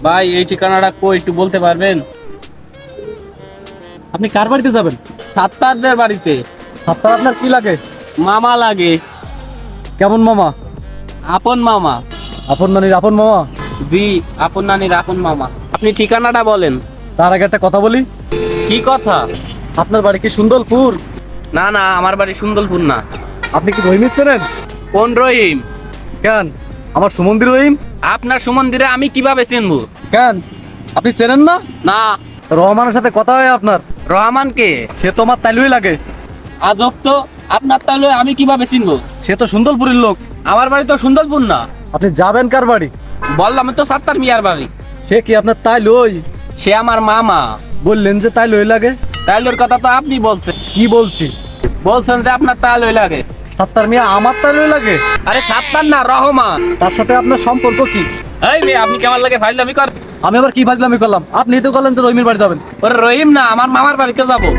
ভাই এই ঠিকানাটা কই একটু বলতে পারবেন? আপনি কার বাড়িতে যাবেন? সাত্তারদের বাড়িতে। সাত্তার আপনার কি লাগে? মামা লাগে। কেমন মামা? আপন মামা। আপন নানির আপন মামা? জি, আপন নানির আপন মামা। আপনি ঠিকানাটা বলেন। তার আগে একটা কথা বলি। কি কথা? আপনার বাড়ি কি সুন্দরপুর? না না, আমার বাড়ি সুন্দরপুর না। আপনি কি রহিম চেনেন? কোন রহিম? কেন, আমার সুমন্দি রহিম। আপনার সুমন্দিরে আমি কিভাবে চিনবো? কেন, আপনি চেনেন না? না। রহমানের সাথে কথা হয় আপনার? রহমান কে? সে তো আমার তাইলুই লাগে। আজব তো, আপনার তাহলে আমি কিভাবে চিনবো? সে তো সুন্দরপুরের লোক। আমার বাড়ি তো সুন্দরপুর না। আপনি যাবেন কার বাড়ি? বললাম তো সাত্তার মিয়ার বাড়ি। সে কি আপনার তাইলুই? সে আমার মামা। বললেন যে তাইলুই লাগে। তাইলোর কথা তো আপনি বলছেন। কি বলছি? বলছেন যে আপনার তাইলই লাগে। সাত্তার মিয়া আমার তাইলুই লাগে? আরে সাত্তার না, রহমান। তার সাথে আপনার সম্পর্ক কি? এই মেয়ে, আপনি কেমন লাগে ফাইজলামি কর। আমি আবার কি ফাজলামি করলাম? আপনি তো বললেন যে রহিমের বাড়ি যাবেন। ওরে রহিম না, আমার মামার বাড়িতে যাবো।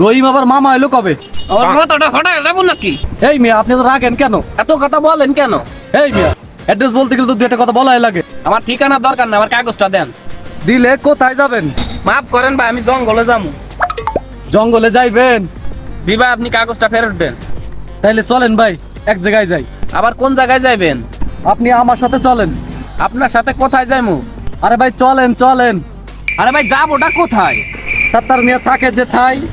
রহিম আবার মামা এলো কবে? আমার মাথাটা ফাটাই যাবো নাকি? এই মিয়া, আপনি তো রাখেন কেন? এত কথা বলেন কেন? এই মিয়া, অ্যাড্রেস বলতে গেলে তো দু একটা কথা বলাই লাগে। আমার ঠিকানা দরকার না, আমার কাগজটা দেন। দিলে কোথায় যাবেন? মাফ করেন ভাই, আমি জঙ্গলে যাবো। জঙ্গলে যাইবেন? দিবা, আপনি কাগজটা ফেরত দেন। তাইলে চলেন ভাই, এক জায়গায় যাই। আবার কোন জায়গায় যাইবেন? আপনি আমার সাথে চলেন। আপনার সাথে কোথায় যাইমু? আরে ভাই চলেন চলেন। আরে ভাই যাবোটা কোথায়? সাত্তার মিয়া থাকে যে থাই।